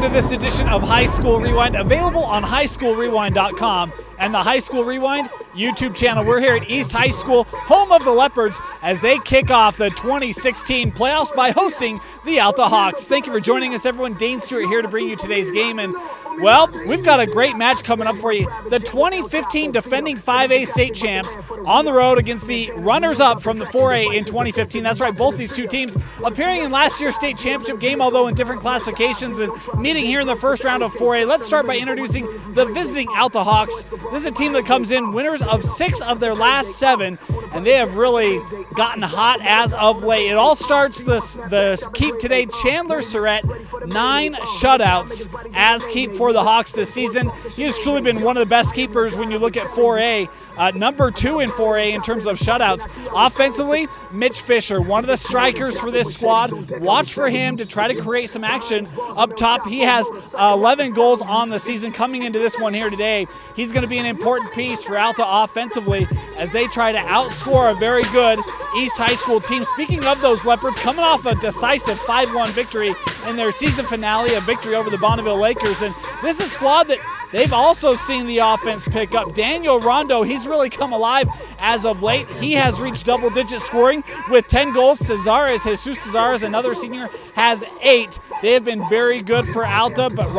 to this edition of High School Rewind, available on highschoolrewind.com and the High School Rewind YouTube channel. We're here at East High School, home of the Leopards, as they kick off the 2016 playoffs by hosting the Alta Hawks. Thank you for joining us, everyone. Dane Stewart here to bring you today's game. And, well, we've got a great match coming up for you. The 2015 defending 5A state champs on the road against the runners-up from the 4A in 2015. That's right, both these two teams appearing in last year's state championship game, although in different classifications, and meeting here in the first round of 4A. Let's start by introducing the visiting Alta Hawks. This is a team that comes in winners of 6 of their last 7, and they have really gotten hot as of late. It all starts the keep today. Chandler Surratt, 9 shutouts as keep for the Hawks this season. He has truly been one of the best keepers when you look at 4A, number 2 in 4A in terms of shutouts. Offensively, Mitch Fisher, one of the strikers for this squad. Watch for him to try to create some action up top. He has 11 goals on the season coming into this one here today. He's going to be an important piece for Alta offensively as they try to outscore a very good East High School team. Speaking of those Leopards, coming off a decisive 5-1 victory in their season finale, a victory over the Bonneville Lakers. And this is a squad that they've also seen the offense pick up. Daniel Rondo, he's really come alive as of late. He has reached double-digit scoring with 10 goals. Jesus Cesares, another senior, has 8. They have been very good for Alta, but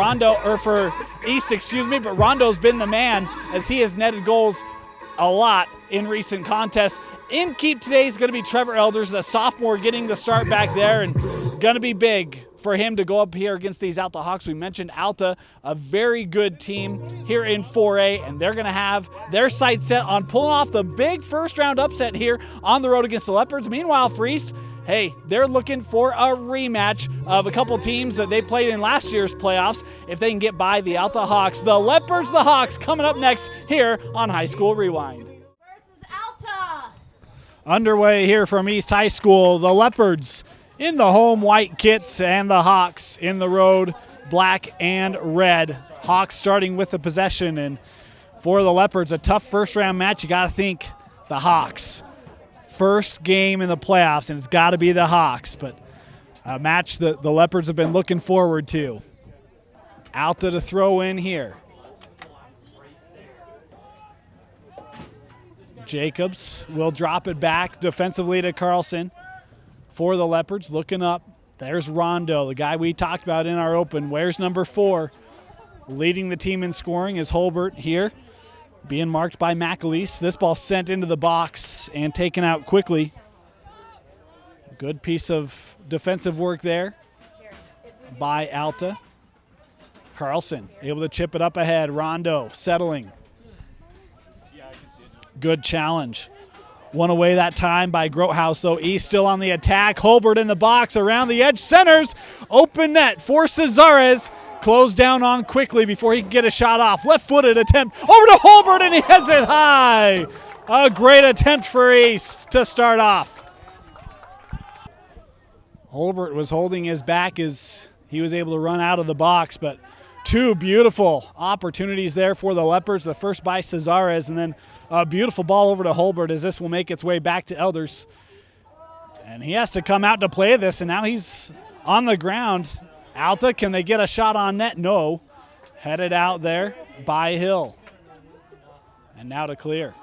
for East, but Rondo's been the man as he has netted goals a lot in recent contests. In keep today is going to be Trevor Elders, the sophomore, getting the start back there, and going to be big for him to go up here against these Alta Hawks. We mentioned Alta, a very good team here in 4A, and they're going to have their sights set on pulling off the big first-round upset here on the road against the Leopards. Meanwhile, for East, hey, they're looking for a rematch of a couple teams that they played in last year's playoffs if they can get by the Alta Hawks. The Leopards, the Hawks, coming up next here on High School Rewind. Versus Alta. Underway here from East High School, the Leopards in the home white kits and the Hawks in the road black and red. Hawks starting with the possession, and for the Leopards, a tough first-round match. You got to think the Hawks. First game in the playoffs, and it's got to be the Hawks, but a match that the Leopards have been looking forward to. Alta to throw in here. Jacobs will drop it back defensively to Carlson for the Leopards. Looking up, there's Rondo, the guy we talked about in our open. Where's number 4? Leading the team in scoring is Holbert here, being marked by McAleese. This ball sent into the box and taken out quickly. Good piece of defensive work there by Alta. Carlson able to chip it up ahead. Rondo settling. Good challenge. One away that time by Grothaus, though. East still on the attack. Holbert in the box, around the edge, centers. Open net for Cesares. Closed down on quickly before he can get a shot off. Left-footed attempt over to Holbert, and he heads it high. A great attempt for East to start off. Holbert was holding his back as he was able to run out of the box, but 2 beautiful opportunities there for the Leopards. The first by Cesares, and then a beautiful ball over to Holbert as this will make its way back to Elders. And he has to come out to play this, and now he's on the ground. Alta, can they get a shot on net? No. Headed out there by Hill. And now to clear.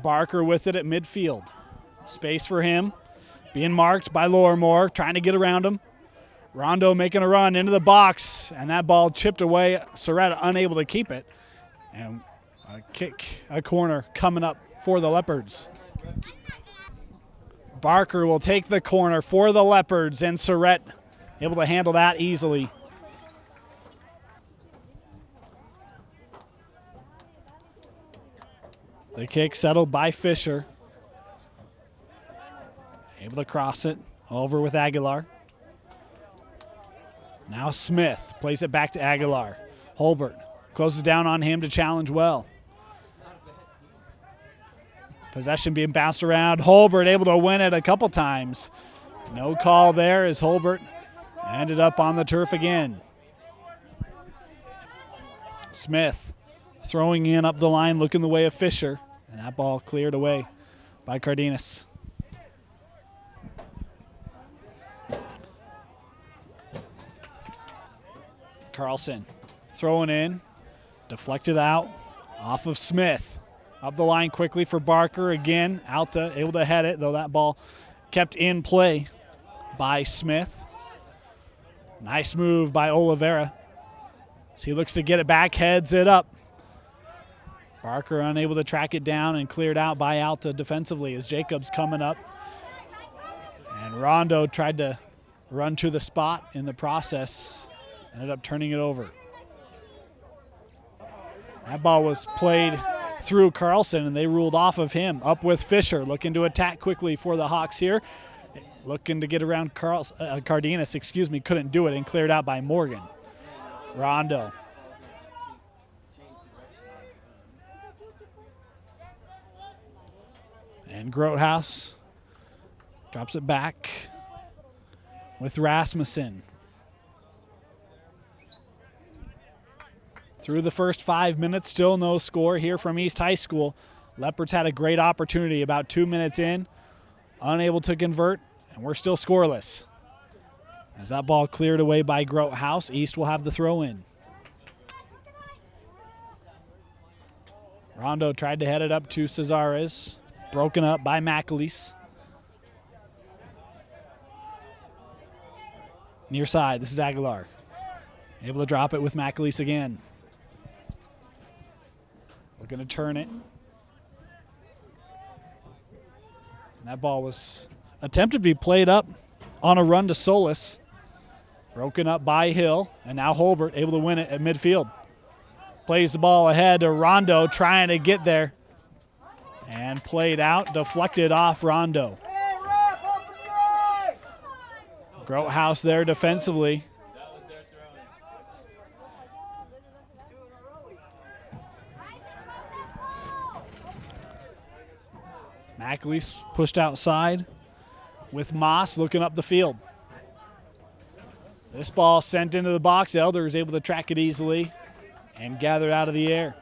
Barker with it at midfield. Space for him. Being marked by Lorimore, trying to get around him. Rondo making a run into the box, and that ball chipped away. Surratt unable to keep it. And a corner coming up for the Leopards. Barker will take the corner for the Leopards, and Surratt able to handle that easily. The kick settled by Fisher. Able to cross it over with Aguilar. Now Smith plays it back to Aguilar. Holbert closes down on him to challenge well. Possession being bounced around. Holbert able to win it a couple times. No call there as Holbert ended up on the turf again. Smith throwing in up the line, looking the way of Fisher. And that ball cleared away by Cardenas. Carlson throwing in, deflected out, off of Smith. Up the line quickly for Barker again. Alta able to head it, though that ball kept in play by Smith. Nice move by Oliveira. So he looks to get it back, heads it up. Barker unable to track it down and cleared out by Alta defensively as Jacobs coming up. And Rondo tried to run to the spot in the process, ended up turning it over. That ball was played through Carlson, and they ruled off of him. Up with Fisher, looking to attack quickly for the Hawks here. Looking to get around Cardenas, couldn't do it and cleared out by Morgan. Rondo. And Grotehouse drops it back with Rasmussen. Through the first 5 minutes, still no score here from East High School. Leopards had a great opportunity about 2 minutes in, unable to convert, and we're still scoreless. As that ball cleared away by Grotehouse, East will have the throw in. Rondo tried to head it up to Cesares, broken up by McAleese. Near side, this is Aguilar. Able to drop it with McAleese again. We're going to turn it. And that ball was attempted to be played up on a run to Solis. Broken up by Hill, and now Holbert able to win it at midfield. Plays the ball ahead to Rondo, trying to get there. And played out, deflected off Rondo. Grotehouse there defensively. McAleese pushed outside with Moss looking up the field. This ball sent into the box. Elder is able to track it easily and gather out of the air.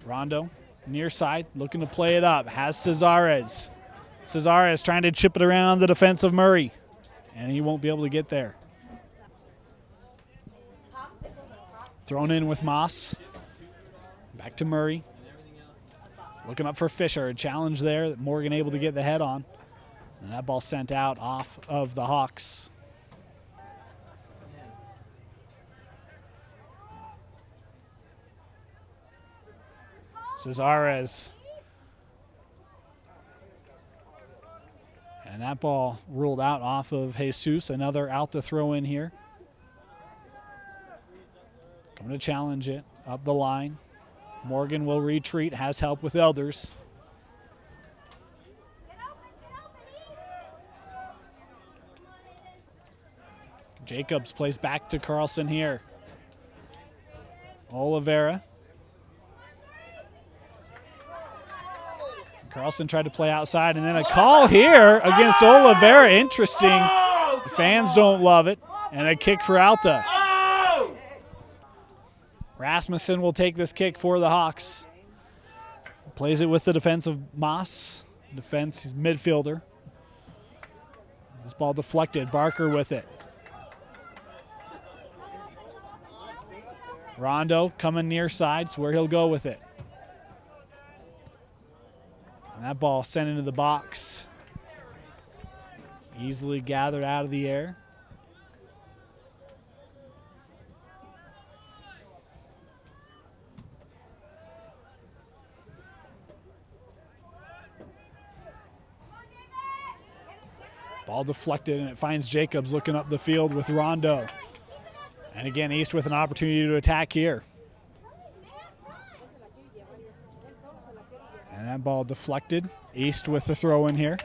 Rondo, near side, looking to play it up. Has Cesares. Cesares trying to chip it around the defense of Murray, and he won't be able to get there. Thrown in with Moss. Back to Murray. Looking up for Fisher. A challenge there. Morgan able to get the head on. And that ball sent out off of the Hawks. Cesares. And that ball ruled out off of Jesus. Another Alta throw in here. Coming to challenge it up the line. Morgan will retreat, has help with Elders. Jacobs plays back to Carlson here. Oliveira. Carlson tried to play outside, and then a call here against Oliveira. Interesting. The fans don't love it. And a kick for Alta. Rasmussen will take this kick for the Hawks. Plays it with the defensive Moss. Defense, he's midfielder. This ball deflected. Barker with it. Rondo coming near side. It's where he'll go with it. And that ball sent into the box. Easily gathered out of the air. Ball deflected, and it finds Jacobs looking up the field with Rondo. And again, East with an opportunity to attack here. And that ball deflected. East with the throw in here.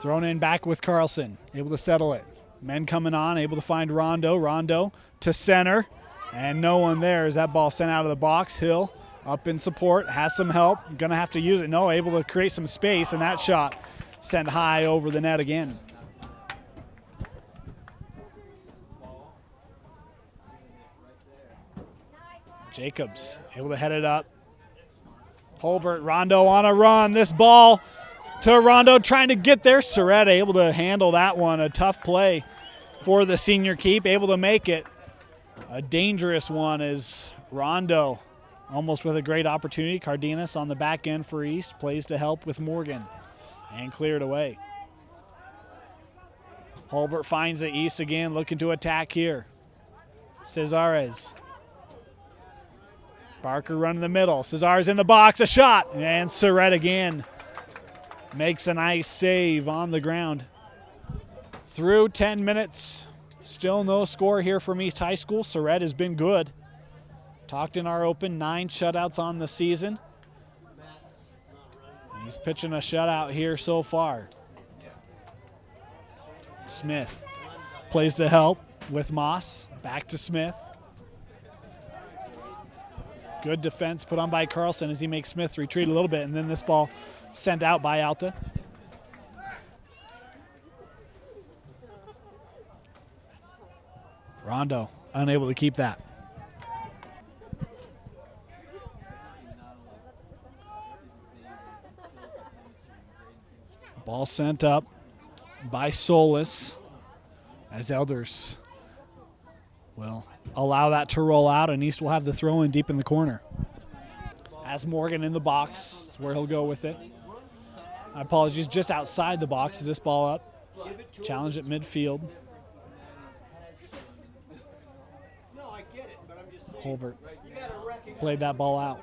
Thrown in back with Carlson, able to settle it. Men coming on, able to find Rondo. Rondo to center, and no one there as that ball sent out of the box. Hill up in support, has some help, gonna have to use it. No, able to create some space, and that shot sent high over the net again. Jacobs able to head it up. Holbert, Rondo on a run. This ball to Rondo, trying to get there. Surratt able to handle that one. A tough play for the senior keep, able to make it. A dangerous one is Rondo, almost with a great opportunity. Cardenas on the back end for East, plays to help with Morgan, and cleared away. Hulbert finds the East again, looking to attack here. Cesares. Barker running the middle. Cesares in the box, a shot, and Surratt again makes a nice save on the ground. Through 10 minutes, still no score here from East High School. Surratt has been good. Talked in our open, 9 shutouts on the season. And he's pitching a shutout here so far. Smith plays to help with Moss. Back to Smith. Good defense put on by Carlson as he makes Smith retreat a little bit, and then this ball sent out by Alta. Rondo unable to keep that. Ball sent up by Solis as Elders will allow that to roll out, and East will have the throw in deep in the corner. As Morgan in the box, that's where he'll go with it. My apologies, just outside the box is this ball up. Challenge at midfield. Hulbert played that ball out.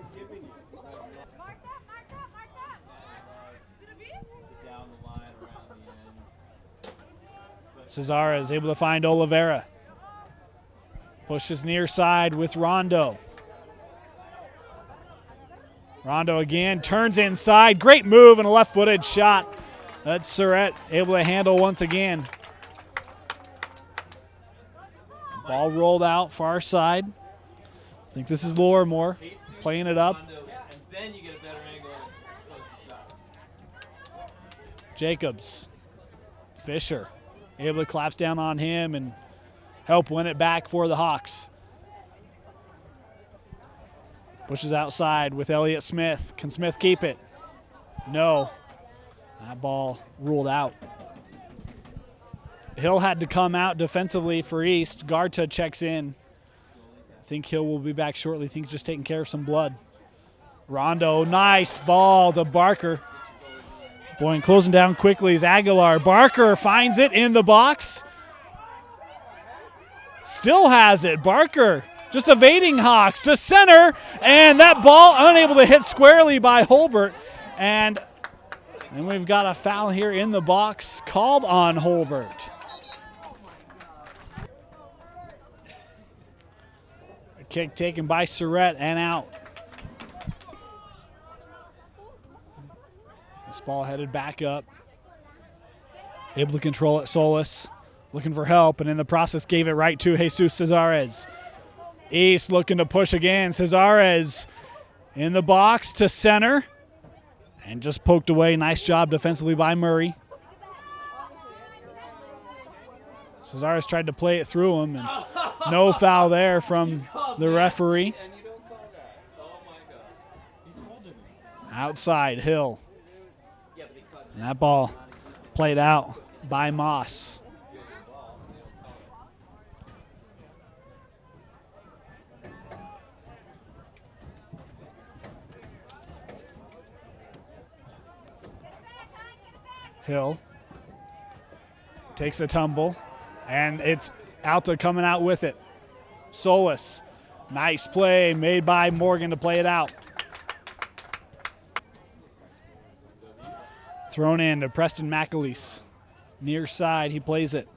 Cesar is able to find Oliveira. Pushes near side with Rondo. Rondo again turns inside. Great move and a left-footed shot. That's Surratt able to handle once again. Ball rolled out far side. I think this is Lorimore playing it up. Jacobs. Fisher able to collapse down on him and help win it back for the Hawks. Pushes outside with Elliott Smith. Can Smith keep it? No. That ball ruled out. Hill had to come out defensively for East. Garta checks in. I think Hill will be back shortly. I think he's just taking care of some blood. Rondo, nice ball to Barker. Boy, and closing down quickly is Aguilar. Barker finds it in the box. Still has it. Barker just evading Hawks to center, and that ball unable to hit squarely by Hulbert. And then we've got a foul here in the box called on Hulbert. A kick taken by Surratt and out. This ball headed back up. Able to control it, Solis. Looking for help, and in the process gave it right to Jesus Cesares. East looking to push again. Cesares in the box to center. And just poked away. Nice job defensively by Murray. Cesares tried to play it through him, and no foul there from the referee. Outside, Hill. And that ball played out by Moss. Hill takes a tumble, and it's Alta coming out with it. Solis, nice play made by Morgan to play it out. Thrown in to Preston McAleese. Near side, he plays it.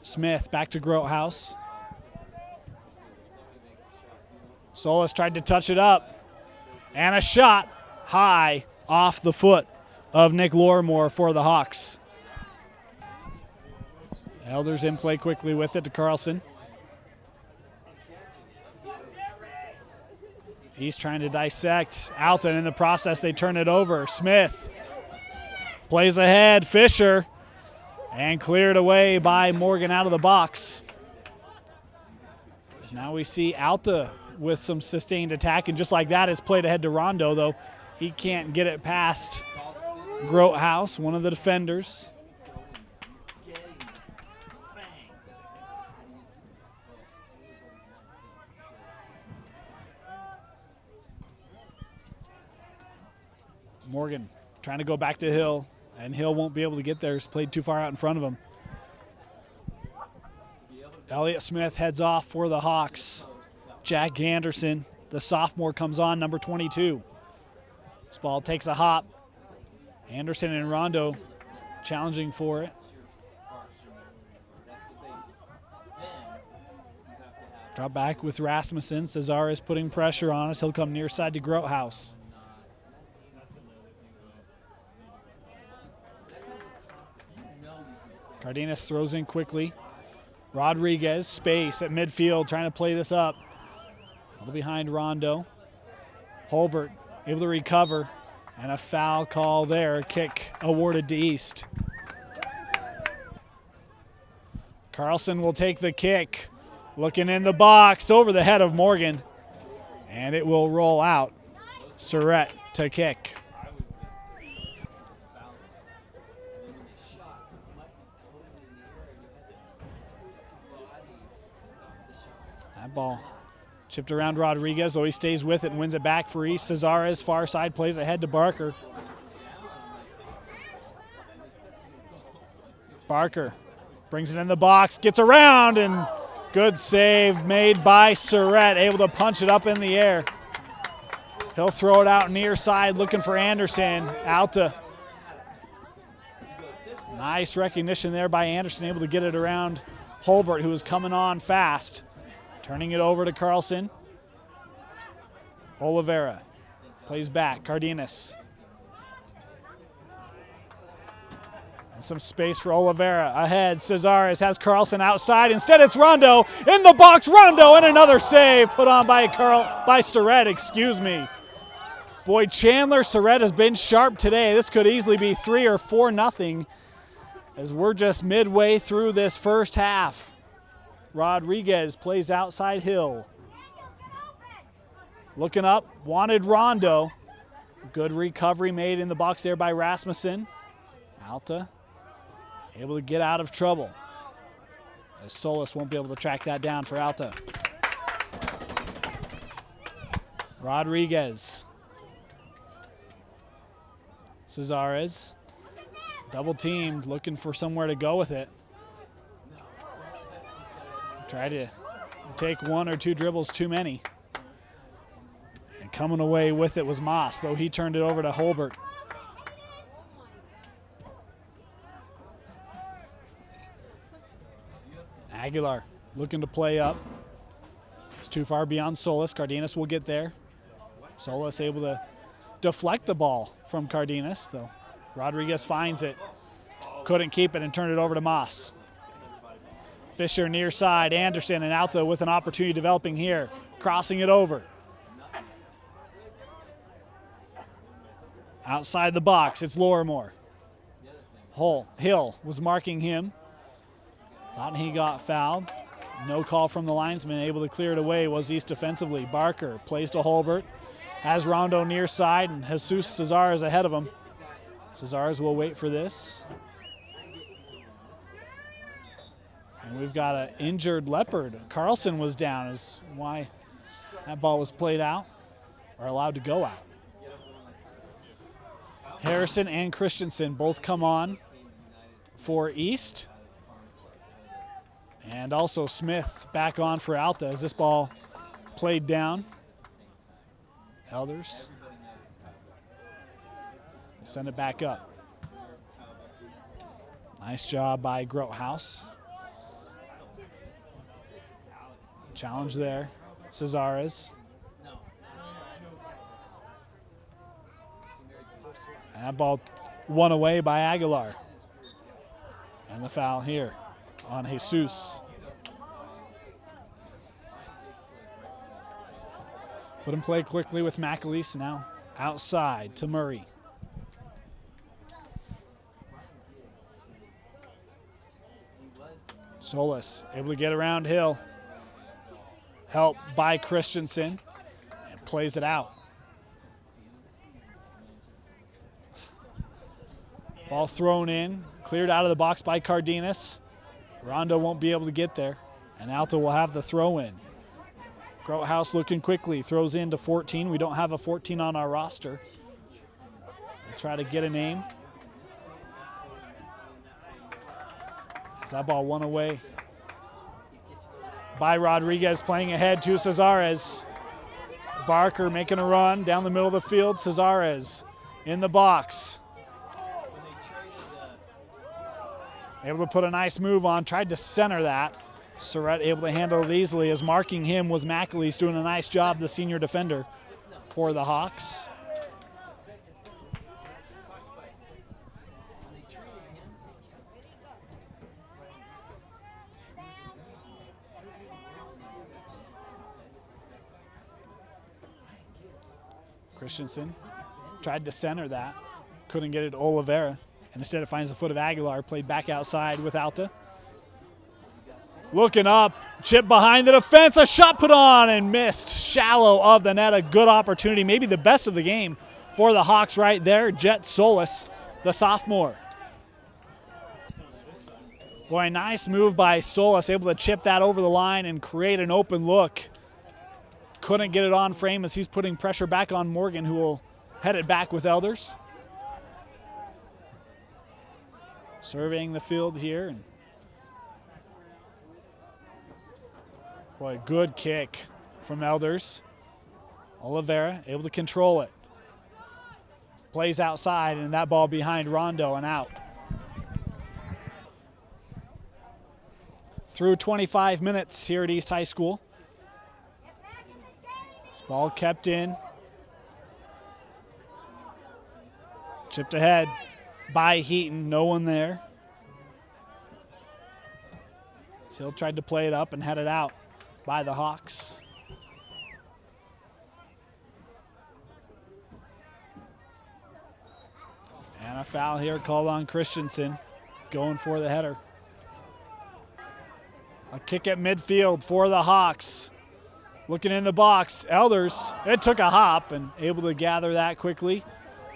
Smith back to Grotehouse. Solis tried to touch it up. And a shot high off the foot of Nick Lorimore for the Hawks. Elders in play quickly with it to Carlson. He's trying to dissect Alta, and in the process they turn it over. Smith plays ahead. Fisher, and cleared away by Morgan out of the box. Now we see Alta with some sustained attack, and just like that, it's played ahead to Rondo, though. He can't get it past Grotehouse, one of the defenders. Morgan trying to go back to Hill, and Hill won't be able to get there. He's played too far out in front of him. Elliott Smith heads off for the Hawks. Jack Anderson, the sophomore, comes on, number 22. This ball takes a hop. Anderson and Rondo challenging for it. Drop back with Rasmussen. Cesar is putting pressure on us. He'll come near side to Grotehouse. Cardenas throws in quickly. Rodriguez, space at midfield, trying to play this up. A little behind Rondo. Holbert able to recover, and a foul call there. Kick awarded to East. Carlson will take the kick. Looking in the box, over the head of Morgan, and it will roll out. Surratt to kick. That ball chipped around Rodriguez, so he stays with it and wins it back for East. Cesares, far side, plays ahead to Barker. Barker brings it in the box, gets around, and good save made by Surratt, able to punch it up in the air. He'll throw it out near side, looking for Anderson. Alta. Nice recognition there by Anderson, able to get it around Holbert, who was coming on fast. Turning it over to Carlson. Oliveira plays back. Cardenas. And some space for Oliveira. Ahead, Cesares has Carlson outside. Instead, it's Rondo in the box. Rondo, and another save put on by Surratt, excuse me. Boy, Chandler Surratt has been sharp today. This could easily be 3 or 4-0 as we're just midway through this first half. Rodriguez plays outside Hill. Looking up, wanted Rondo. Good recovery made in the box there by Rasmussen. Alta able to get out of trouble, as Solis won't be able to track that down for Alta. Rodriguez. Cesares. Double teamed, looking for somewhere to go with it. Tried to take 1 or 2 dribbles too many. And coming away with it was Moss, though he turned it over to Holbert. Aguilar looking to play up. It's too far beyond Solis. Cardenas will get there. Solis able to deflect the ball from Cardenas, though Rodriguez finds it. Couldn't keep it and turned it over to Moss. Fisher near side, Anderson and Alta with an opportunity developing here. Crossing it over. Outside the box, it's Lorimore. Hill was marking him. Thought he got fouled. No call from the linesman, able to clear it away was East defensively. Barker plays to Holbert. Has Rondo near side, and Jesus Cesares ahead of him. Cesares will wait for this. And we've got an injured Leopard. Carlson was down, is why that ball was played out, or allowed to go out. Harrison and Christensen both come on for East. And also Smith back on for Alta as this ball played down. Elders send it back up. Nice job by Grotehouse. Challenge there. Cesares. And that ball won away by Aguilar. And the foul here on Jesus. Put in play quickly with McAleese, now outside to Murray. Solis able to get around Hill. Help by Christensen, and plays it out. Ball thrown in, cleared out of the box by Cardenas. Rondo won't be able to get there, and Alta will have the throw in. Grotehouse looking quickly, throws into 14. We don't have a 14 on our roster. We'll try to get a name. As that ball won away by Rodriguez, playing ahead to Cesares. Barker making a run down the middle of the field. Cesares in the box. Able to put a nice move on, tried to center that. Surratt able to handle it easily, as marking him was McAleese, doing a nice job, the senior defender for the Hawks. Christensen tried to center that, couldn't get it to Oliveira, and instead it finds the foot of Aguilar, played back outside with Alta. Looking up, chip behind the defense, a shot put on and missed, shallow of the net. A good opportunity, maybe the best of the game for the Hawks right there. Jet Solis, the sophomore. Boy, nice move by Solis, able to chip that over the line and create an open look. Couldn't get it on frame as he's putting pressure back on Morgan, who will head it back with Elders. Surveying the field here. And boy, good kick from Elders. Oliveira able to control it. Plays outside, and that ball behind Rondo and out. Through 25 minutes here at East High School. This ball kept in. Chipped ahead by Heaton, no one there. Hill tried to play it up and head it out by the Hawks. And a foul here called on Christensen, going for the header. A kick at midfield for the Hawks. Looking in the box, Elders, it took a hop and able to gather that quickly.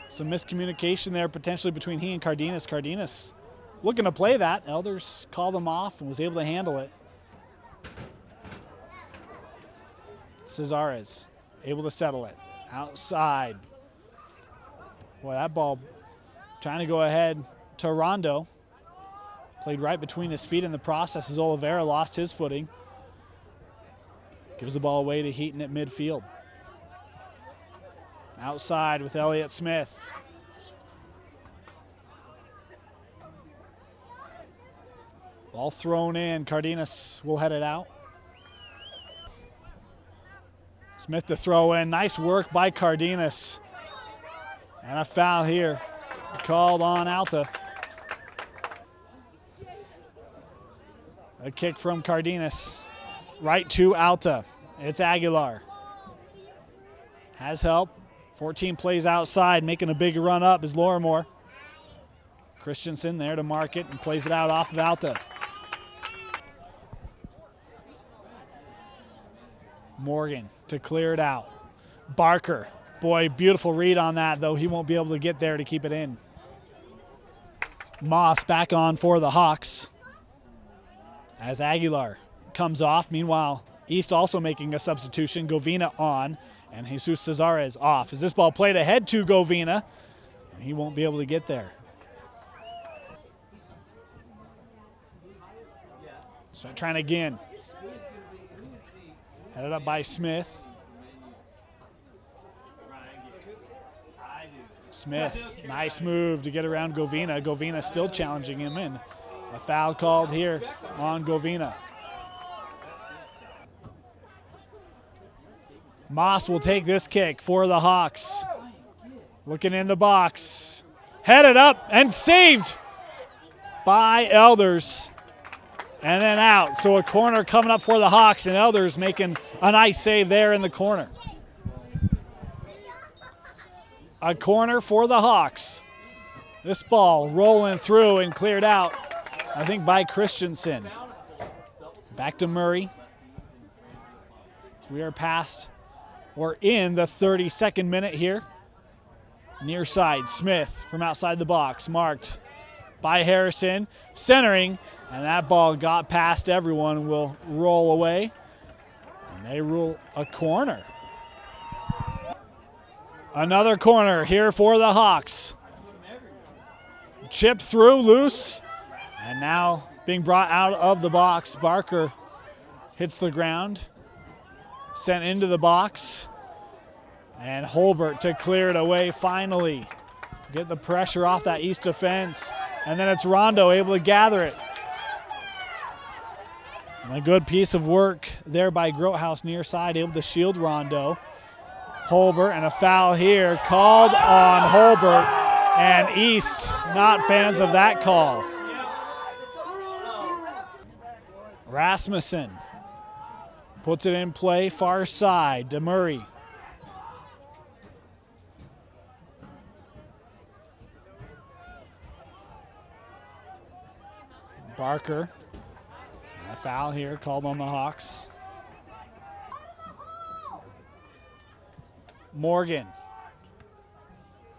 Some miscommunication there potentially between he and Cardenas. Cardenas looking to play that. Elders called him off and was able to handle it. Cesares able to settle it. Outside. Boy, that ball trying to go ahead to Rondo. Played right between his feet in the process as Oliveira lost his footing. Gives the ball away to Heaton at midfield. Outside with Elliott Smith. Ball thrown in. Cardenas will head it out. Smith to throw in. Nice work by Cardenas. And a foul here called on Alta. A kick from Cardenas right to Alta. It's Aguilar. Has help. 14 plays outside, making a big run up is Lorimore. Christensen there to mark it and plays it out off of Alta. Morgan to clear it out. Barker. Boy, beautiful read on that, though he won't be able to get there to keep it in. Moss back on for the Hawks as Aguilar comes off. Meanwhile, East also making a substitution. Govina on and Jesus Cesares off. As this ball played ahead to Govina, and he won't be able to get there. Start trying again. Headed up by Smith. Smith, nice move to get around Govina. Govina still challenging him in. A foul called here on Govina. Moss will take this kick for the Hawks. Looking in the box. Headed up and saved by Elders. And then out. So a corner coming up for the Hawks, and Elders making a nice save there in the corner. A corner for the Hawks. This ball rolling through and cleared out, I think, by Christensen. Back to Murray. We are past or in the 32nd minute here. Near side, Smith from outside the box, marked by Harrison, centering, and that ball got past everyone and will roll away. And they rule a corner. Another corner here for the Hawks. Chipped through, loose, and now being brought out of the box. Barker hits the ground, sent into the box, and Holbert to clear it away finally. Get the pressure off that East defense, and then it's Rondo able to gather it. And a good piece of work there by Grotehouse near side, able to shield Rondo. Holbert, and a foul here called on Holbert, and East not fans of that call. Rasmussen puts it in play, far side, DeMurray. Barker, and a foul here called on the Hawks. Morgan,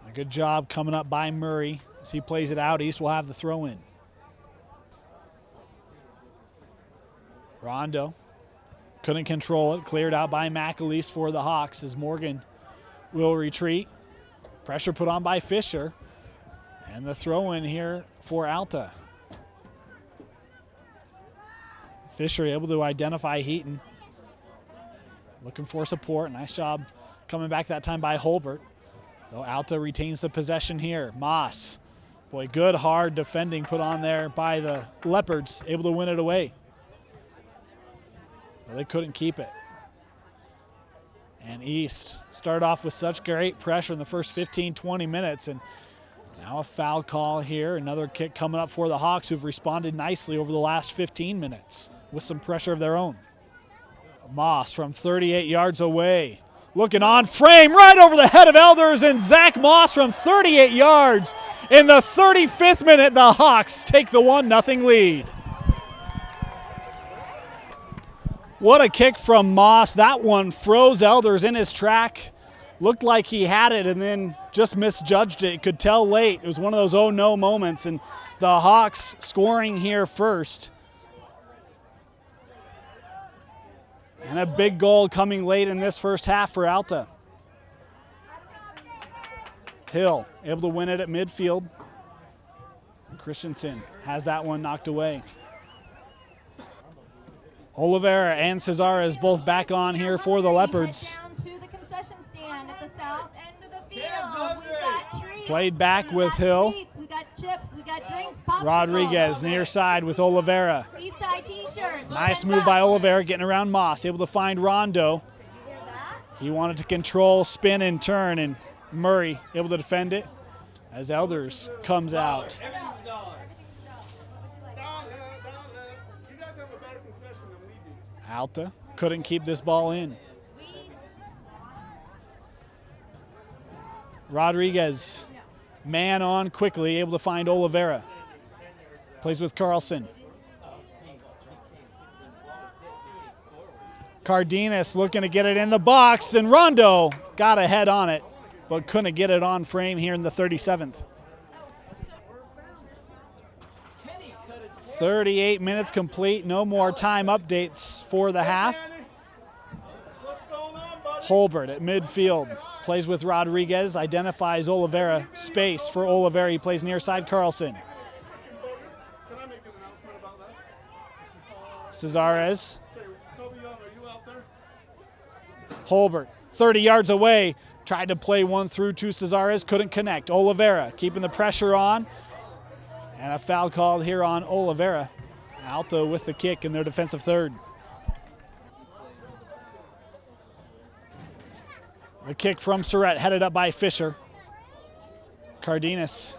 a good job coming up by Murray. As he plays it out, East will have the throw in. Rondo couldn't control it, cleared out by McAleese for the Hawks as Morgan will retreat. Pressure put on by Fisher, and the throw in here for Alta. Fisher able to identify Heaton. Looking for support, nice job coming back that time by Holbert. Though Alta retains the possession here. Moss, boy, good hard defending put on there by the Leopards, able to win it away. Well, they couldn't keep it. And East started off with such great pressure in the first 15, 20 minutes, and now a foul call here. Another kick coming up for the Hawks, who've responded nicely over the last 15 minutes with some pressure of their own. Moss from 38 yards away. Looking on frame right over the head of Elders, and Zach Moss from 38 yards. In the 35th minute, the Hawks take the 1-0 lead. What a kick from Moss. That one froze Elders in his track. Looked like he had it and then just misjudged it. Could tell late. It was one of those oh no moments, and the Hawks scoring here first. And a big goal coming late in this first half for Alta. Hill able to win it at midfield. Christensen has that one knocked away. Oliveira and Cesares both back on here for the Leopards. Down to the concession stand at the south end of the field. We've got treats. Played back with Hill. We got chips. We got drinks. Popsicles. Rodriguez near side with Oliveira. East High T-shirts. Nice move by Oliveira getting around Moss. Able to find Rondo. Did you hear that? He wanted to control, spin, and turn, and Murray able to defend it as Elders comes out. Alta couldn't keep this ball in. Rodriguez, man on quickly, able to find Oliveira. Plays with Carlson. Cardenas looking to get it in the box, and Rondo got a head on it, but couldn't get it on frame here in the 37th. 38 minutes complete, no more time updates for the half. Holbert at midfield, plays with Rodriguez, identifies Oliveira, space for Oliveira, he plays near side Carlson. Cesares. Holbert, 30 yards away, tried to play one through to Cesares, couldn't connect. Oliveira keeping the pressure on. And a foul called here on Oliveira. Alta with the kick in their defensive third. The kick from Surratt headed up by Fisher. Cardenas.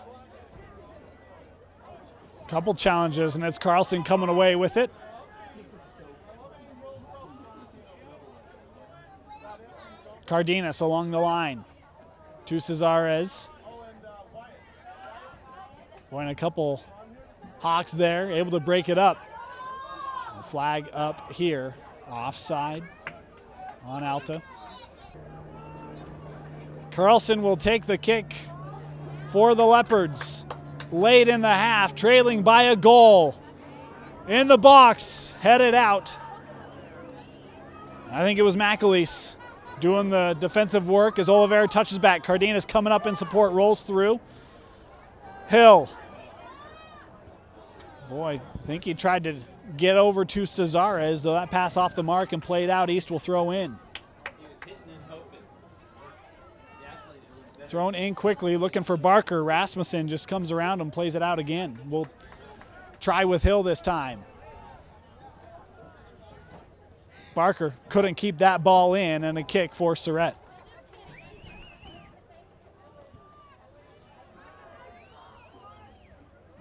Couple challenges, and it's Carlson coming away with it. Cardenas along the line to Cesares. And a couple Hawks there, able to break it up. A flag up here, offside. on Alta. Carlson will take the kick for the Leopards. Late in the half, trailing by a goal. In the box, headed out. I think it was McAleese doing the defensive work as Oliveira touches back. Cardenas coming up in support, rolls through. Hill. Boy, I think he tried to get over to Cesares, though that pass off the mark and played out. East will throw in. Thrown in quickly, looking for Barker. Rasmussen just comes around and plays it out again. We'll try with Hill this time. Barker couldn't keep that ball in, and a kick for Surratt.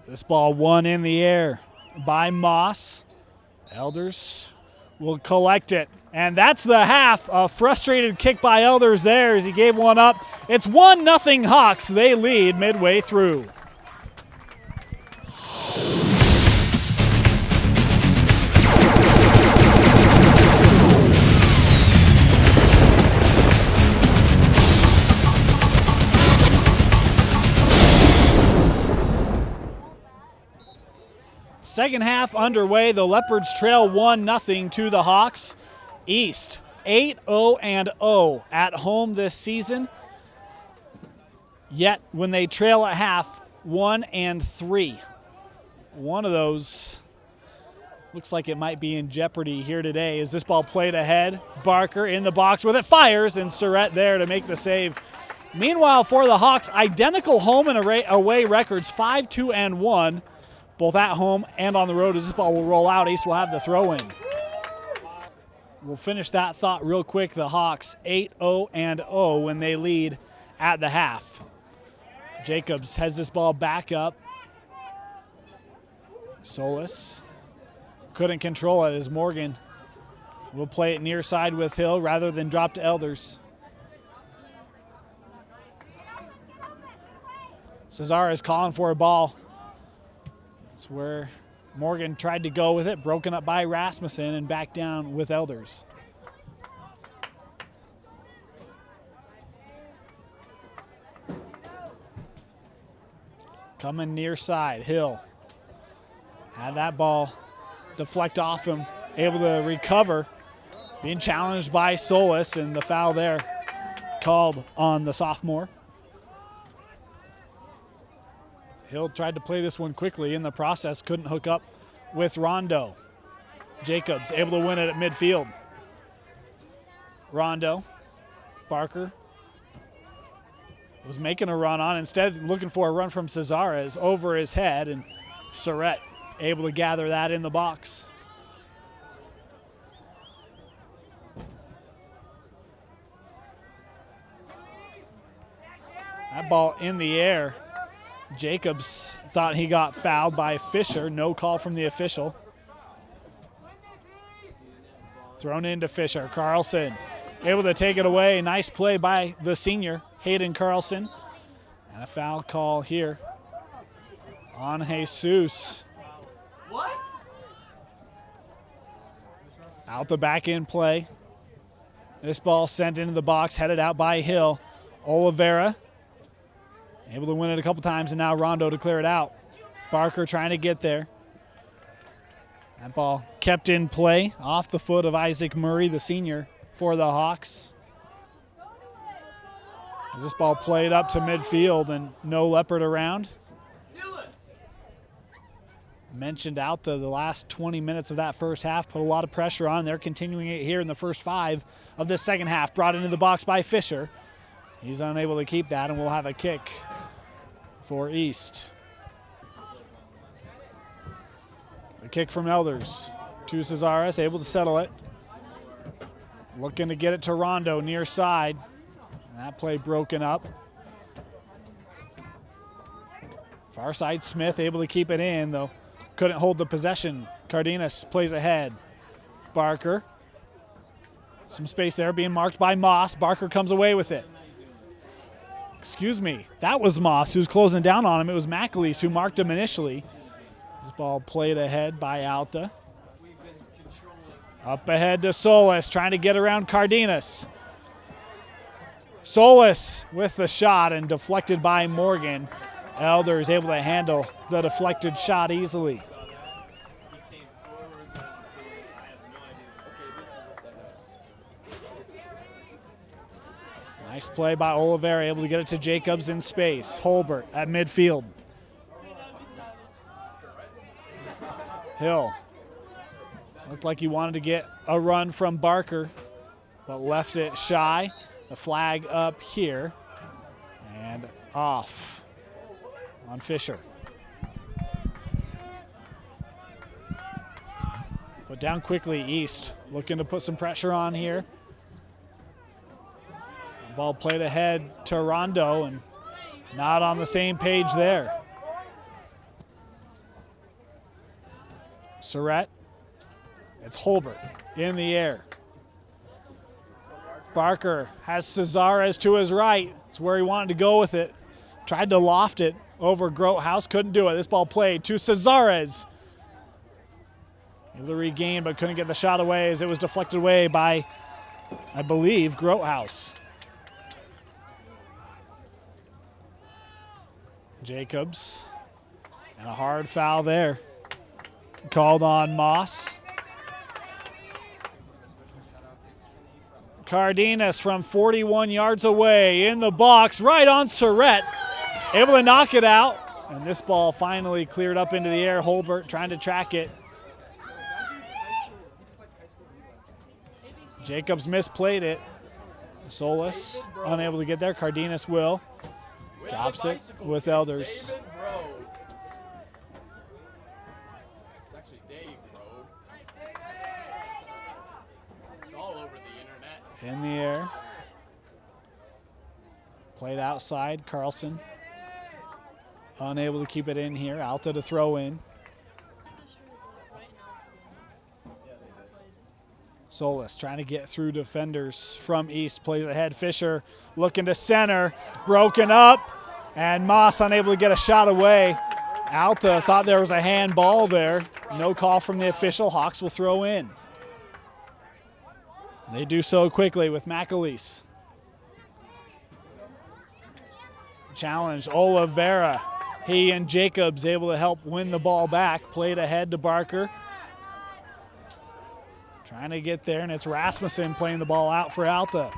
This ball won in the air by Moss. Elders will collect it. And that's the half. A frustrated kick by Elders there as he gave one up. It's 1-0 Hawks. They lead midway through. Second half underway. The Leopards trail 1-0 to the Hawks. East 8-0-0 at home this season. Yet when they trail at half, 1-3. One of those looks like it might be in jeopardy here today. Is this ball played ahead? Barker in the box with it, fires, and Surratt there to make the save. Meanwhile, for the Hawks, identical home and away records, 5-2-1. Both at home and on the road. As this ball will roll out, East will have the throw in. We'll finish that thought real quick. The Hawks 8-0-0 when they lead at the half. Jacobs has this ball back up. Solis couldn't control it as Morgan will play it near side with Hill rather than drop to Elders. Cesar is calling for a ball. That's where Morgan tried to go with it, broken up by Rasmussen and back down with Elders. Coming near side, Hill had that ball deflect off him, able to recover, being challenged by Solis, and the foul there called on the sophomore. Hill tried to play this one quickly. In the process, couldn't hook up with Rondo. Jacobs able to win it at midfield. Rondo, Barker was making a run on, instead looking for a run from Cesares over his head, and Surratt able to gather that in the box. That ball in the air. Jacobs thought he got fouled by Fisher. No call from the official. Thrown into Fisher. Carlson able to take it away. Nice play by the senior, Hayden Carlson. And a foul call here on Jesus. What? Out the back in play. This ball sent into the box, headed out by Hill. Oliveira able to win it a couple times, and now Rondo to clear it out. Barker trying to get there. That ball kept in play off the foot of Isaac Murray, the senior, for the Hawks. As this ball played up to midfield and no Leopard around. Mentioned out the last 20 minutes of that first half, put a lot of pressure on. They're continuing it here in the first 5 of this second half. Brought into the box by Fisher. He's unable to keep that, and we'll have a kick for East. The kick from Elders to Cesares, able to settle it. Looking to get it to Rondo near side. That play broken up. Far side Smith able to keep it in, though couldn't hold the possession. Cardenas plays ahead. Barker. Some space there being marked by Moss. Barker comes away with it. Excuse me, that was Moss who's closing down on him. It was McAleese who marked him initially. This ball played ahead by Alta. Up ahead to Solis, trying to get around Cardenas. Solis with the shot and deflected by Morgan. Elders able to handle the deflected shot easily. Nice play by Oliveira, able to get it to Jacobs in space. Holbert at midfield. Hill looked like he wanted to get a run from Barker, but left it shy. The flag up here and off on Fisher. Put down quickly, East looking to put some pressure on here. Ball played ahead to Rondo and not on the same page there. Surratt, it's Holbert in the air. Barker has Cesares to his right. It's where he wanted to go with it. Tried to loft it over Grotehouse, couldn't do it. This ball played to Cesares. Able to regain, but couldn't get the shot away as it was deflected away by, I believe, Grotehouse. Jacobs, and a hard foul there. Called on Moss. Cardenas from 41 yards away in the box, right on Surratt. Able to knock it out. And this ball finally cleared up into the air. Holbert trying to track it. Jacobs misplayed it. Solis unable to get there. Cardenas will. Drops it with Elders. It's actually Dave, bro. It's all over the internet. In the air. Played outside, Carlson. Unable to keep it in here. Alta to throw in. Solis trying to get through defenders from East. Plays ahead. Fisher looking to center. Broken up. And Moss unable to get a shot away. Alta thought there was a handball there. No call from the official. Hawks will throw in. They do so quickly with McAleese. Challenge Oliveira. He and Jacobs able to help win the ball back. Played ahead to Barker. Trying to get there, and it's Rasmussen playing the ball out for Alta.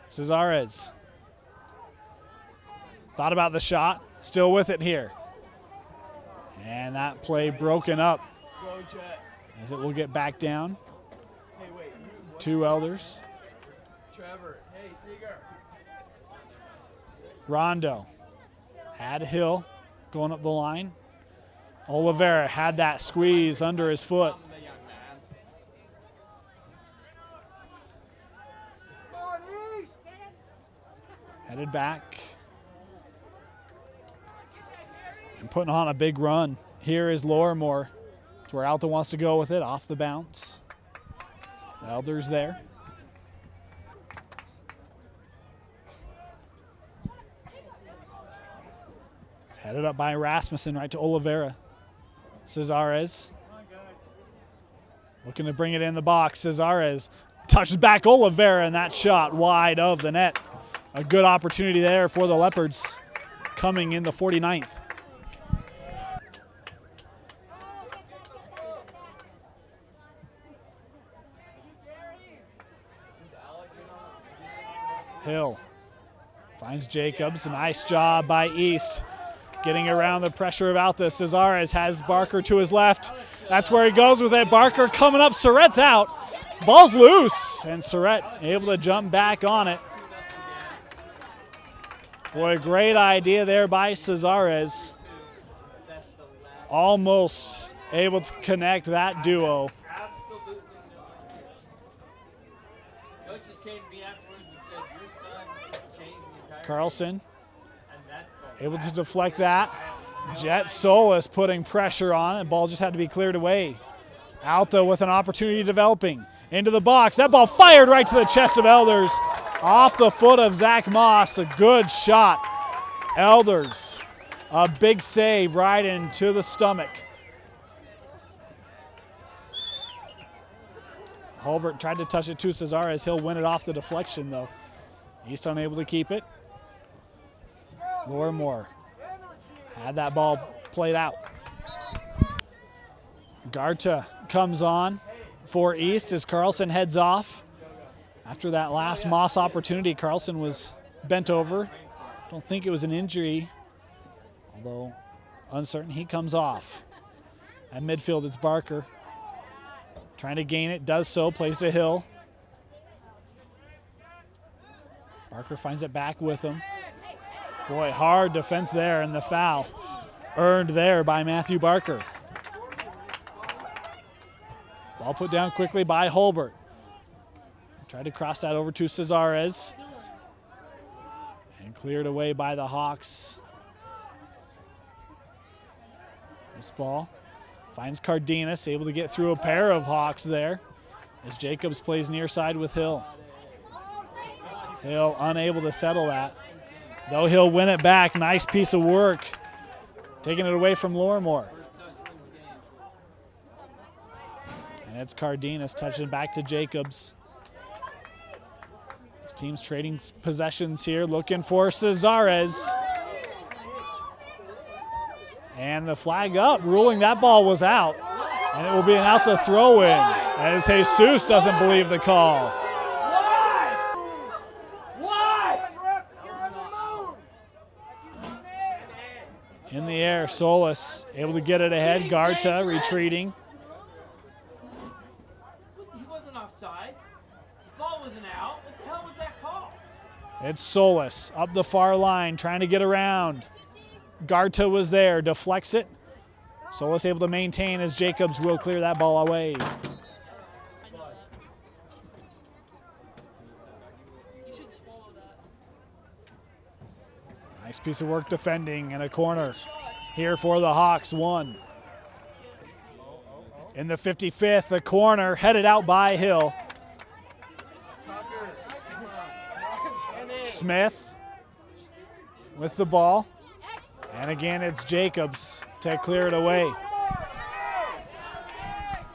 Cesares. Thought about the shot. Still with it here. And that play broken up. Go, Jet. As it will get back down. Hey, wait. Two Elders. Trevor. Hey, Seeger. Rondo. Had Hill going up the line. Oliveira had that squeeze under his foot. Headed back. And putting on a big run. Here is Lorimore. It's where Alta wants to go with it, off the bounce. The Elders there. Headed up by Rasmussen right to Oliveira. Cesares. Looking to bring it in the box. Cesares touches back Oliveira, and that shot wide of the net. A good opportunity there for the Leopards coming in the 49th. Hill finds Jacobs. A nice job by East. Getting around the pressure of Alta. Cesares has Barker to his left. That's where he goes with it. Barker coming up. Surratt's out. Ball's loose. And Surratt able to jump back on it. Boy, great idea there by Cesares. Almost able to connect that duo. Absolutely no. Coach just came to me afterwards and said, your son changed the entire Carlson game. And that's the able to deflect that. Jet Solis putting pressure on it. Ball just had to be cleared away. Alta with an opportunity developing. Into the box. That ball fired right to the chest of Elders. Off the foot of Zach Moss. A good shot. Elders. A big save right into the stomach. Holbert tried to touch it to Cesares. He'll win it off the deflection, though. East unable to keep it. Lorimore had that ball played out. Garta comes on for East as Carlson heads off. After that last Moss opportunity, Carlson was bent over. Don't think it was an injury, although uncertain. He comes off. At midfield, it's Barker. Trying to gain it, does so, plays to Hill. Barker finds it back with him. Boy, hard defense there, and the foul earned there by Matthew Barker. Ball put down quickly by Holbert. Tried to cross that over to Cesares. And cleared away by the Hawks. This ball finds Cardenas, able to get through a pair of Hawks there as Jacobs plays near side with Hill. Hill unable to settle that, though he'll win it back. Nice piece of work, taking it away from Lorimore. And it's Cardenas touching back to Jacobs. This team's trading possessions here, looking for Cesares. And the flag up, ruling that ball was out. And it will be an Alta throw-in as Jesus doesn't believe the call. In the air, Solis able to get it ahead. Garta retreating. He wasn't offside. The ball wasn't out. What the hell was that call? It's Solis up the far line, trying to get around. Garta was there, deflects it. Solis able to maintain as Jacobs will clear that ball away. Nice piece of work defending and a corner here for the Hawks. One. In the 55th, the corner headed out by Hill. Smith with the ball. And again, it's Jacobs to clear it away.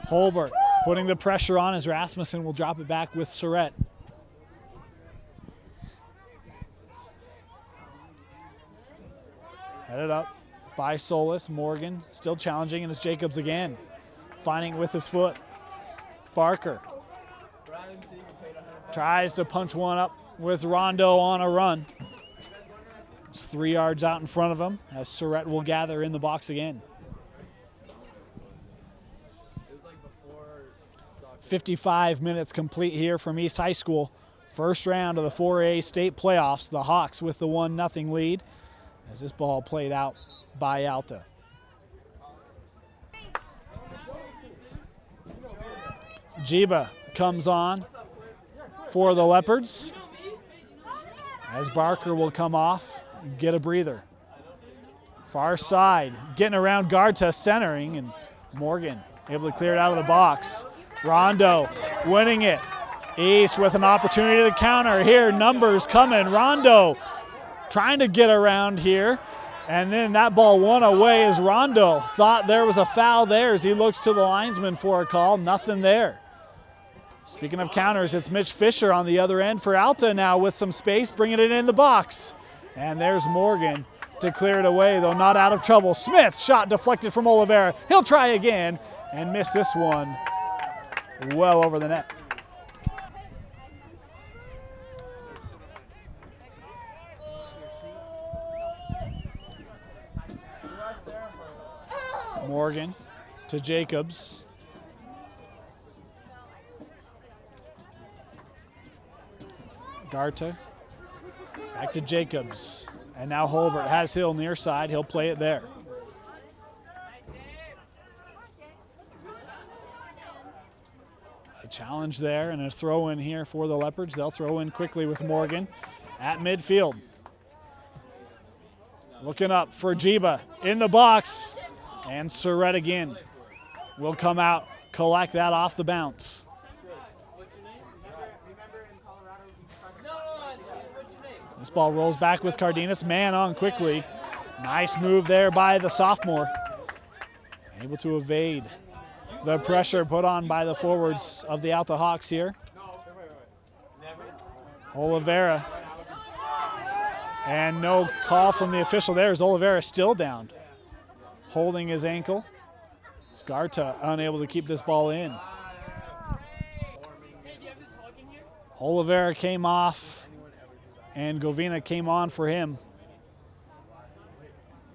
Holbert putting the pressure on as Rasmussen will drop it back with Surratt. Headed up by Solis. Morgan still challenging, and it's Jacobs again, finding it with his foot. Barker tries to punch one up with Rondo on a run. It's 3 yards out in front of him as Surratt will gather in the box again. 55 minutes complete here from East High School. First round of the 4A state playoffs. The Hawks with the 1-0 lead as this ball played out by Alta. Jiba comes on for the Leopards as Barker will come off and get a breather. Far side, getting around Garta, centering, and Morgan able to clear it out of the box. Rondo winning it. East with an opportunity to counter here. Numbers coming. Rondo trying to get around here. And then that ball won away as Rondo thought there was a foul there as he looks to the linesman for a call. Nothing there. Speaking of counters, it's Mitch Fisher on the other end for Alta now with some space, bringing it in the box. And there's Morgan to clear it away, though not out of trouble. Smith, shot deflected from Oliveira. He'll try again and miss this one well over the net. Morgan to Jacobs. Garta back to Jacobs. And now Holbert has Hill near side. He'll play it there. A challenge there and a throw in here for the Leopards. They'll throw in quickly with Morgan at midfield. Looking up for Jiba in the box. And Surratt again will come out, collect that off the bounce. This ball rolls back with Cardenas. Man on quickly. Nice move there by the sophomore. Able to evade the pressure put on by the forwards of the Alta Hawks here. Oliveira. And no call from the official there as Oliveira still down. Holding his ankle. Garta unable to keep this ball in. Oliveira came off and Govina came on for him.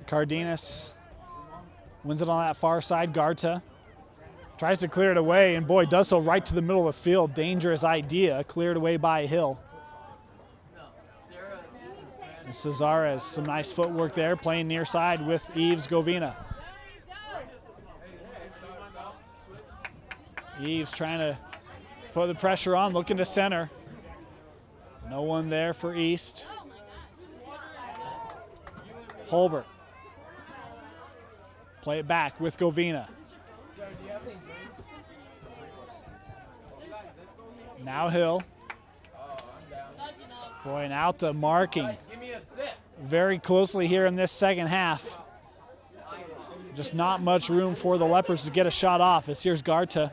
Cardenas wins it on that far side. Garta tries to clear it away and boy, does so right to the middle of the field. Dangerous idea, cleared away by Hill. And Cesares, some nice footwork there, playing near side with Yves Govina. Yves trying to put the pressure on, looking to center. No one there for East. Holbert. Play it back with Govina. Now Hill. Boy, and Alta marking very closely here in this second half. Just not much room for the Leopards to get a shot off as here's Garta.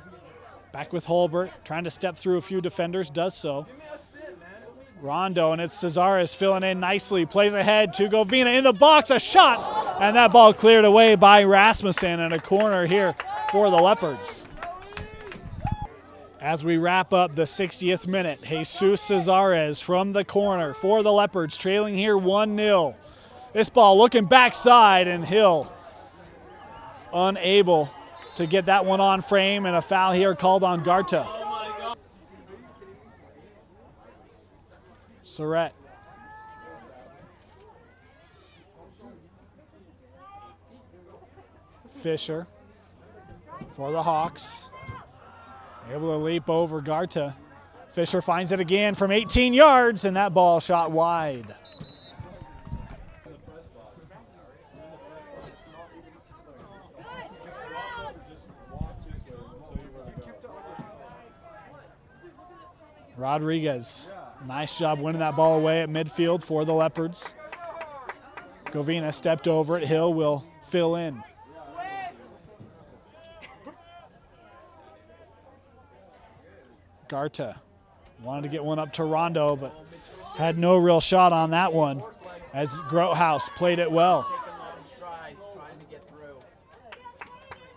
Back with Holbert, trying to step through a few defenders, does so. Rondo, and it's Cesares filling in nicely, plays ahead to Govina in the box, a shot, and that ball cleared away by Rasmussen, and a corner here for the Leopards. As we wrap up the 60th minute, Jesus Cesares from the corner for the Leopards, trailing here 1-0. This ball looking backside, and Hill unable to get that one on frame, and a foul here called on Garta. Surratt. Fisher for the Hawks. Able to leap over Garta. Fisher finds it again from 18 yards, and that ball shot wide. Rodriguez, nice job winning that ball away at midfield for the Leopards. Govina stepped over it. Hill will fill in. Garta wanted to get one up to Rondo, but had no real shot on that one as Grothaus played it well.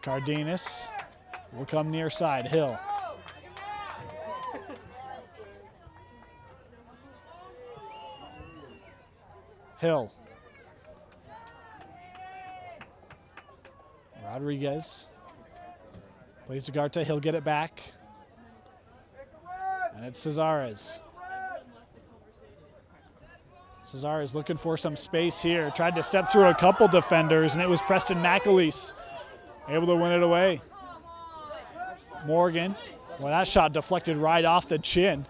Cardenas will come near side. Hill. Hill. Rodriguez plays to Garta. He'll get it back. And it's Cesares. Cesares looking for some space here. Tried to step through a couple defenders, and it was Preston McAleese able to win it away. Morgan. Well, that shot deflected right off the chin.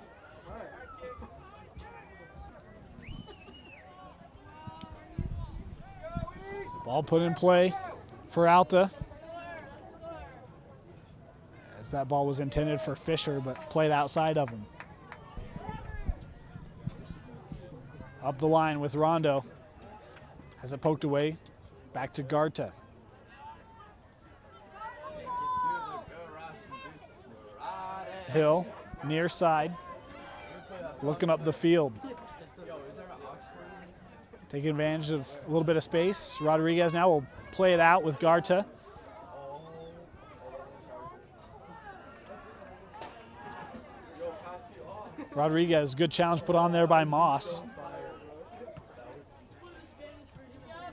Ball put in play for Alta. As that ball was intended for Fisher, but played outside of him. Up the line with Rondo. Has it poked away. Back to Garta. Hill, near side. Looking up the field. Taking advantage of a little bit of space. Rodriguez now will play it out with Garta. Rodriguez, good challenge put on there by Moss.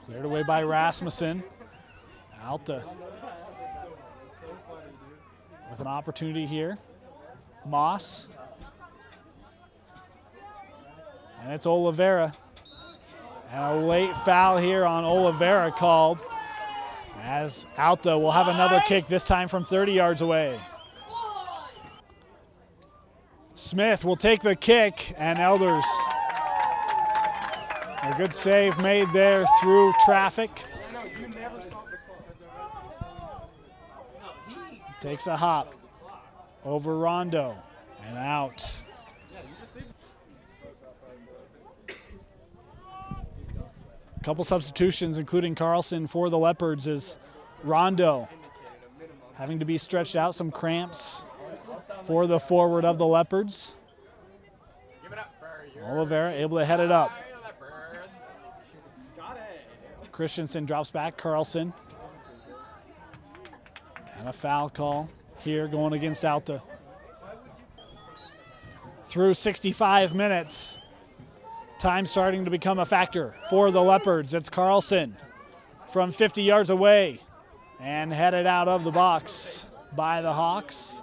Cleared away by Rasmussen. Alta with an opportunity here. Moss. And it's Oliveira. And a late foul here on Oliveira called, as Alta will have another kick, this time from 30 yards away. Smith will take the kick, and Elders. A good save made there through traffic. Takes a hop over Rondo and out. Couple substitutions, including Carlson for the Leopards, as Rondo having to be stretched out, some cramps for the forward of the Leopards. Give it up for your Oliveira able to head it up. Leopards. Christensen drops back, Carlson. And a foul call here going against Alta. Through 65 minutes, time starting to become a factor for the Leopards. It's Carlson from 50 yards away and headed out of the box by the Hawks.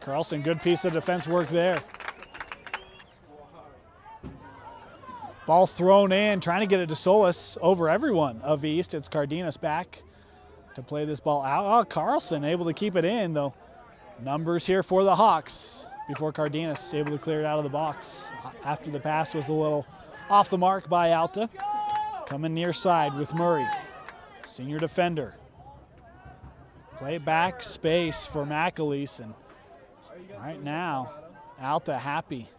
Carlson, good piece of defense work there. Ball thrown in, trying to get it to Solis over everyone of East. It's Cardenas back to play this ball out. Oh, Carlson able to keep it in, though. Numbers here for the Hawks before Cardenas able to clear it out of the box after the pass was a little off the mark by Alta. Coming near side with Murray, senior defender. Play it back, space for McAleese, and right now, Alta happy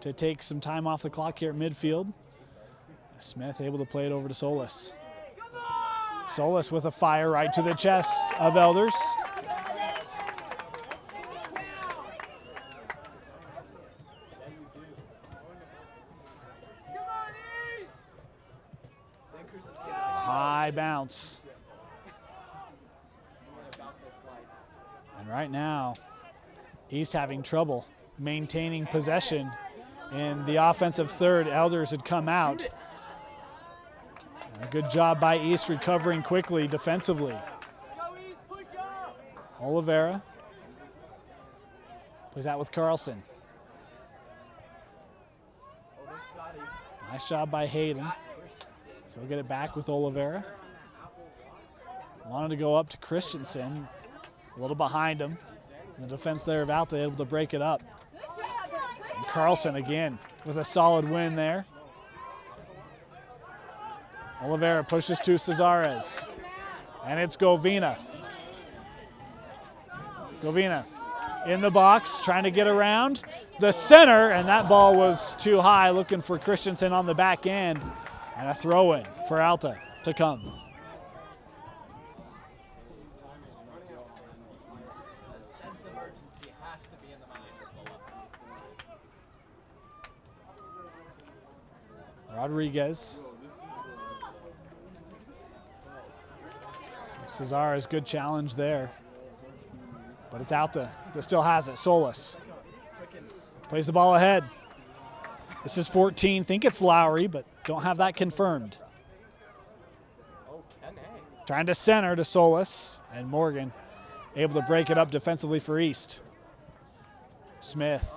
to take some time off the clock here at midfield. Smith able to play it over to Solis. Solis with a fire right to the chest of Elders. High bounce. And right now, East having trouble maintaining possession in the offensive third. Elders had come out. A good job by East recovering quickly defensively. Oliveira plays out with Carlson. Nice job by Hayden. So we'll get it back with Oliveira. Wanted to go up to Christensen, a little behind him. The defense there of Alta able to break it up. And Carlson again with a solid win there. Oliveira pushes to Cesares. And it's Govina. Govina in the box, trying to get around the center, and that ball was too high, looking for Christensen on the back end. And a throw-in for Alta to come. A sense of urgency has to be in the mind of the Leopards. Rodriguez. Cesare's good challenge there. But it's Alta that still has it. Solis plays the ball ahead. This is 14. Think it's Lowry, but don't have that confirmed. Trying to center to Solis, and Morgan able to break it up defensively for East. Smith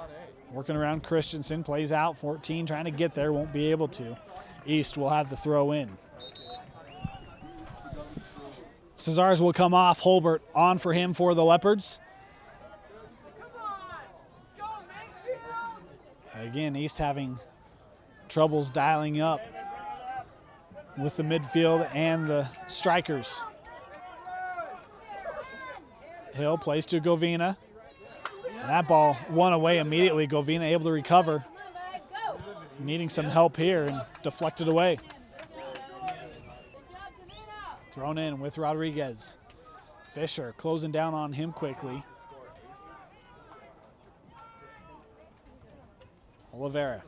working around Christensen, plays out 14, trying to get there, won't be able to. East will have the throw in. Cesares will come off. Holbert on for him for the Leopards. Again, East having troubles dialing up with the midfield and the strikers. Hill plays to Govina. And that ball won away immediately. Govina able to recover. Needing some help here and deflected away. Thrown in with Rodriguez. Fisher closing down on him quickly. Oliveira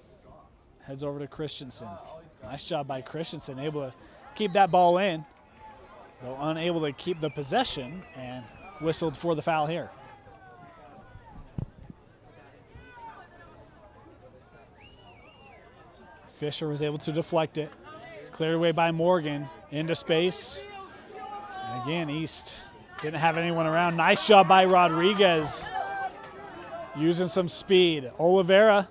heads over to Christensen. Nice job by Christensen, able to keep that ball in, though unable to keep the possession, and whistled for the foul here. Fisher was able to deflect it. Cleared away by Morgan into space. And again, East didn't have anyone around. Nice job by Rodriguez. Using some speed. Oliveira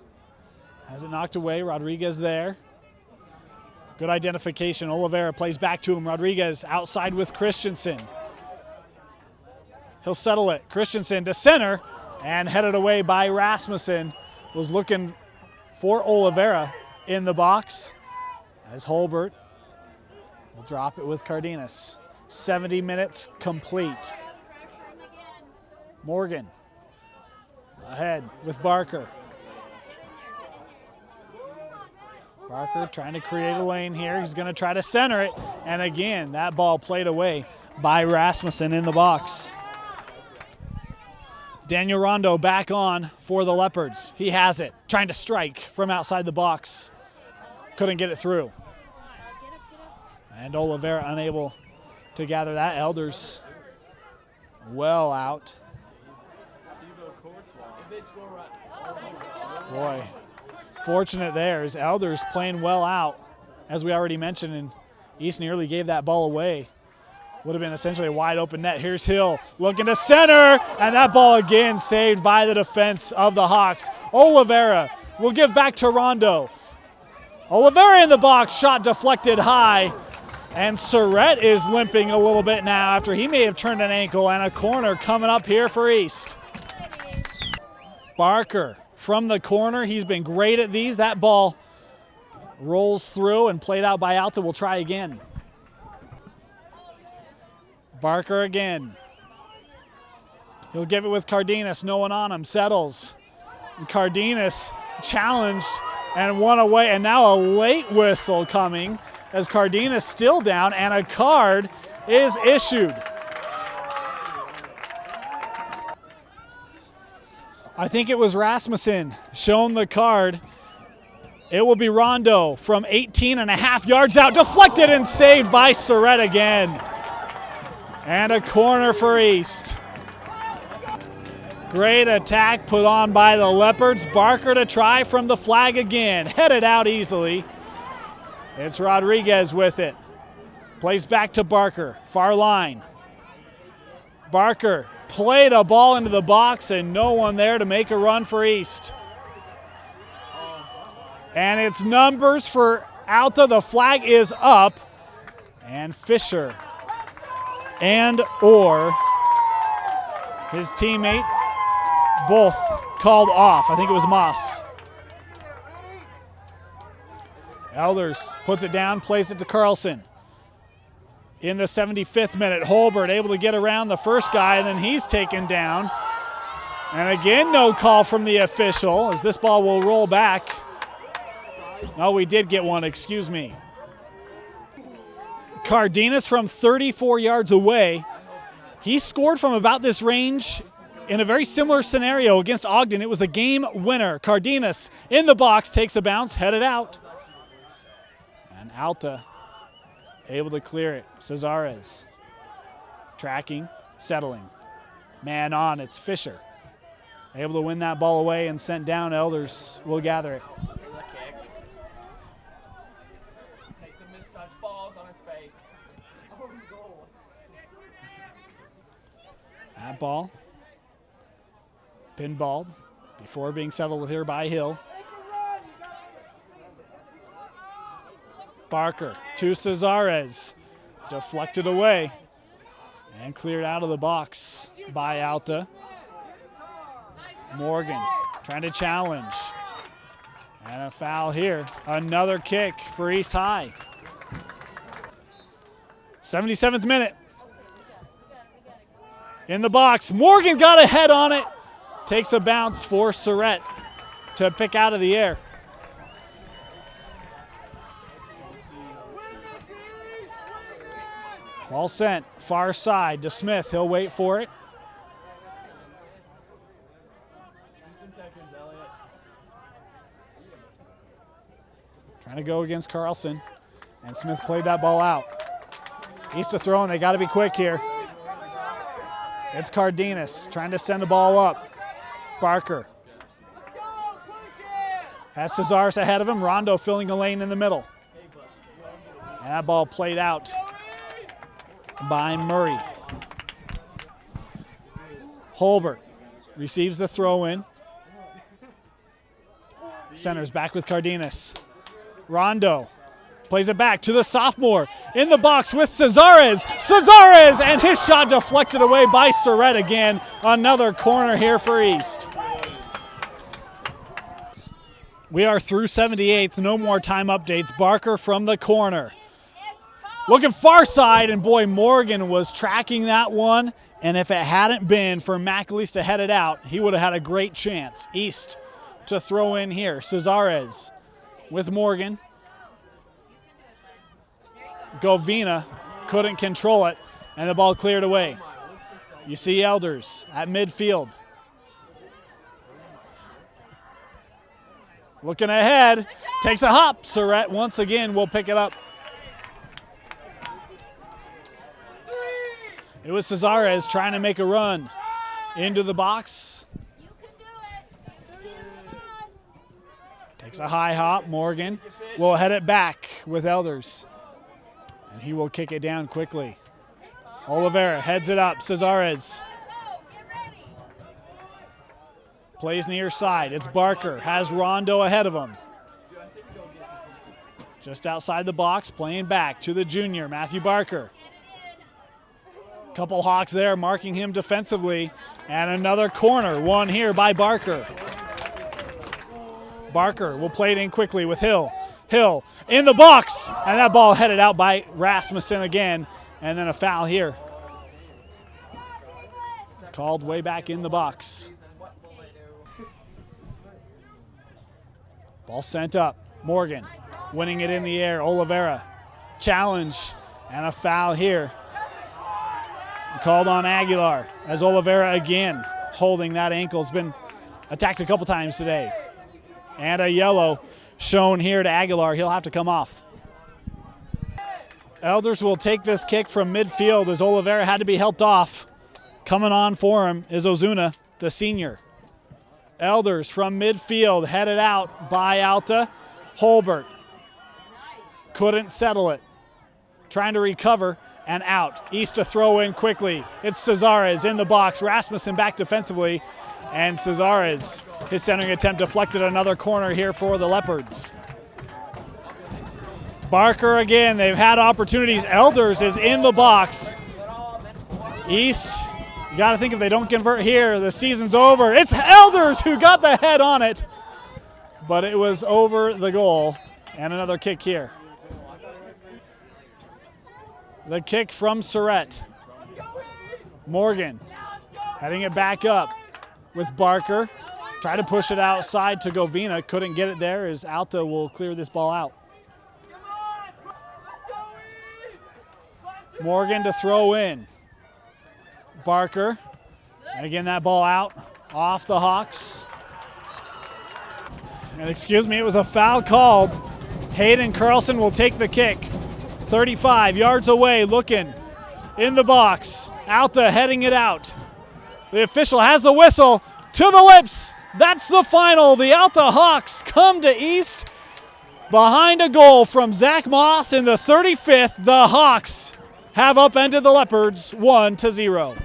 has it knocked away. Rodriguez there. Good identification. Oliveira plays back to him. Rodriguez outside with Christensen. He'll settle it. Christensen to center and headed away by Rasmussen. Was looking for Oliveira in the box as Holbert will drop it with Cardenas. 70 minutes complete. Morgan ahead with Barker. Barker trying to create a lane here. He's going to try to center it. And again, that ball played away by Rasmussen in the box. Daniel Rondo back on for the Leopards. He has it, trying to strike from outside the box. Couldn't get it through. And Oliveira unable to gather that. Elders well out. Boy, fortunate there as Elders playing well out. As we already mentioned, and East nearly gave that ball away. Would have been essentially a wide open net. Here's Hill looking to center, and that ball again saved by the defense of the Hawks. Oliveira will give back to Rondo. Oliveira in the box, shot deflected high, and Surratt is limping a little bit now after he may have turned an ankle, and a corner coming up here for East. Barker from the corner, he's been great at these. That ball rolls through and played out by Alta. We'll try again. Barker again. He'll give it with Cardenas, no one on him, settles. And Cardenas challenged and one away, and now a late whistle coming as Cardenas still down, and a card is issued. I think it was Rasmussen shown the card. It will be Rondo from 18.5 yards out, deflected and saved by Surratt again. And a corner for East. Great attack put on by the Leopards. Barker to try from the flag again. Headed out easily. It's Rodriguez with it. Plays back to Barker. Far line. Barker played a ball into the box and no one there to make a run for East. And it's numbers for Alta. The flag is up. And Fisher and or his teammate both called off. I think it was Moss. Elders puts it down, plays it to Carlson. In the 75th minute, Holbert able to get around the first guy, and then he's taken down. And again, no call from the official as this ball will roll back. Oh, we did get one, excuse me. Cardenas from 34 yards away. He scored from about this range in a very similar scenario against Ogden. It was the game winner. Cardenas in the box, takes a bounce, headed out. And Alta able to clear it. Cesares tracking, settling. Man on, it's Fisher. Able to win that ball away and sent down. Elders will gather it. That ball, pinballed before being settled here by Hill. Barker to Cesares, deflected away and cleared out of the box by Alta. Morgan trying to challenge. And a foul here. Another kick for East High. 77th minute. In the box, Morgan got a head on it. Takes a bounce for Surratt to pick out of the air. Ball sent, far side to Smith. He'll wait for it. Trying to go against Carlson. And Smith played that ball out. East to throw, and they got to be quick here. It's Cardenas trying to send the ball up. Barker has Cesares ahead of him. Rondo filling a lane in the middle. And that ball played out by Murray. Holbert receives the throw in. Centers back with Cardenas. Rondo plays it back to the sophomore in the box with Cesares. Cesares, and his shot deflected away by Surratt again. Another corner here for East. We are through 78th. No more time updates. Barker from the corner. Looking far side, and boy, Morgan was tracking that one. And if it hadn't been for McAleese to head it out, he would have had a great chance. East to throw in here. Cesares with Morgan. Govina couldn't control it, and the ball cleared away. You see Elders at midfield. Looking ahead, takes a hop. Surratt once again will pick it up. It was Cesares trying to make a run into the box. You can do it. Takes a high hop. Morgan will head it back with Elders. And he will kick it down quickly. Oliveira heads it up. Cesares plays near side. It's Barker. Has Rondo ahead of him. Just outside the box, playing back to the junior, Matthew Barker. Couple Hawks there marking him defensively. And another corner, one here by Barker. Barker will play it in quickly with Hill. Hill in the box, and that ball headed out by Rasmussen again, and then a foul here. Called way back in the box. Ball sent up. Morgan winning it in the air. Oliveira challenge, and a foul here. Called on Aguilar as Oliveira again holding that ankle. Has been attacked a couple times today. And a yellow shown here to Aguilar. He'll have to come off. Elders will take this kick from midfield as Oliveira had to be helped off. Coming on for him is Ozuna, the senior. Elders from midfield headed out by Alta. Holbert couldn't settle it. Trying to recover and out. East to throw in quickly. It's Cesares in the box. Rasmussen back defensively. And Cesares, his centering attempt deflected another corner here for the Leopards. Barker again, they've had opportunities. Elders is in the box. East, you got to think if they don't convert here, the season's over. It's Elders who got the head on it, but it was over the goal. And another kick here. The kick from Surratt. Morgan heading it back up with Barker. Try to push it outside to Govina. Couldn't get it there as Alta will clear this ball out. Morgan to throw in. Barker. And again, that ball out off the Hawks. And excuse me, it was a foul called. Hayden Carlson will take the kick. 35 yards away, looking in the box. Alta heading it out. The official has the whistle to the lips. That's the final. The Alta Hawks come to East behind a goal from Zach Moss in the 35th. The Hawks have upended the Leopards 1-0.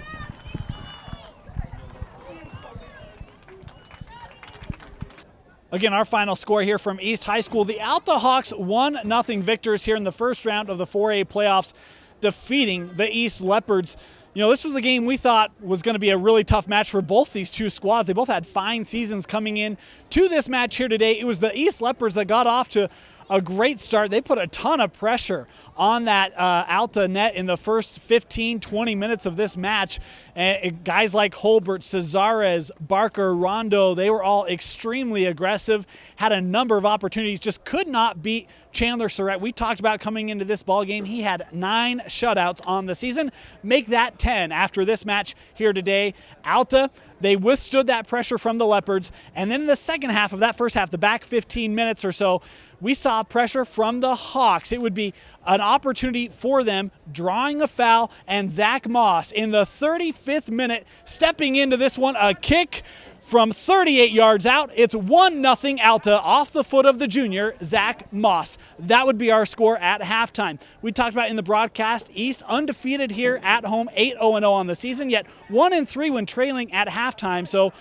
Again, our final score here from East High School. The Alta Hawks 1-0 victors here in the first round of the 4A playoffs, defeating the East Leopards. You know, this was a game we thought was going to be a really tough match for both these two squads. They both had fine seasons coming in to this match here today. It was the East Leopards that got off to a great start. They put a ton of pressure on that Alta net in the first 15-20 minutes of this match. And guys like Holbert, Cesares, Barker, Rondo, they were all extremely aggressive, had a number of opportunities, just could not beat Chandler Surratt. We talked about coming into this ball game. He had 9 shutouts on the season. Make that 10 after this match here today. Alta, they withstood that pressure from the Leopards. And then in the second half of that first half, the back 15 minutes or so, we saw pressure from the Hawks. It would be an opportunity for them, drawing a foul, and Zach Moss in the 35th minute stepping into this one, a kick from 38 yards out. It's 1-0 Alta off the foot of the junior, Zach Moss. That would be our score at halftime. We talked about in the broadcast, East undefeated here at home, 8-0-0 on the season, yet 1-3 when trailing at halftime, so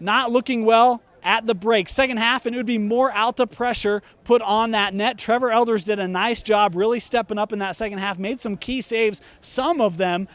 not looking well at the break. Second half, and it would be more Alta pressure put on that net. Trevor Elders did a nice job really stepping up in that second half, made some key saves, some of them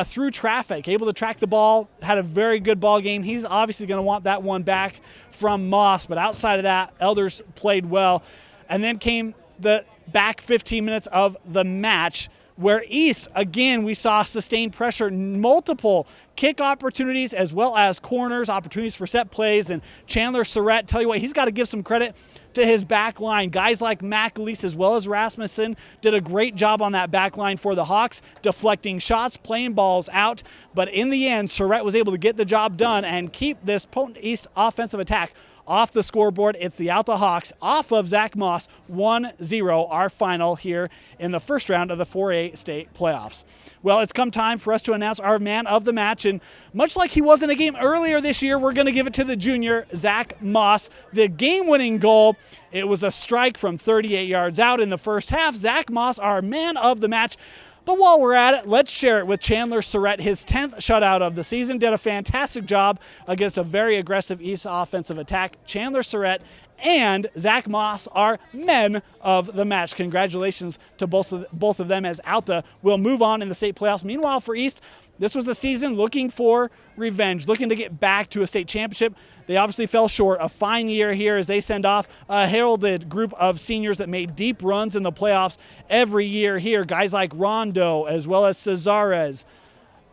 through traffic, able to track the ball, had a very good ball game. He's obviously going to want that one back from Moss, but outside of that, Elders played well. And then came the back 15 minutes of the match where East, again, we saw sustained pressure, multiple kick opportunities as well as corners, opportunities for set plays, and Chandler Surratt, tell you what, he's got to give some credit to his back line. Guys like McAleese as well as Rasmussen did a great job on that back line for the Hawks, deflecting shots, playing balls out, but in the end, Surratt was able to get the job done and keep this potent East offensive attack off the scoreboard. It's the Alta Hawks off of Zach Moss, 1-0, our final here in the first round of the 4A state playoffs. Well, it's come time for us to announce our man of the match, and much like he was in a game earlier this year, we're going to give it to the junior, Zach Moss. The game-winning goal, it was a strike from 38 yards out in the first half. Zach Moss, our man of the match. But while we're at it, let's share it with Chandler Surratt. His 10th shutout of the season, did a fantastic job against a very aggressive East offensive attack. Chandler Surratt and Zach Moss are men of the match. Congratulations to both of them, as Alta will move on in the state playoffs. Meanwhile, for East, this was a season looking for revenge, looking to get back to a state championship. They obviously fell short. A fine year here as they send off a heralded group of seniors that made deep runs in the playoffs every year here. Guys like Rondo as well as Cesares.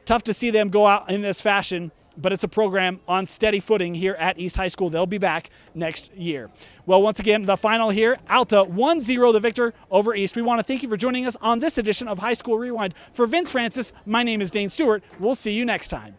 Tough to see them go out in this fashion, but it's a program on steady footing here at East High School. They'll be back next year. Well, once again, the final here, Alta 1-0 the victor over East. We want to thank you for joining us on this edition of High School Rewind. For Vince Francis, my name is Dane Stewart. We'll see you next time.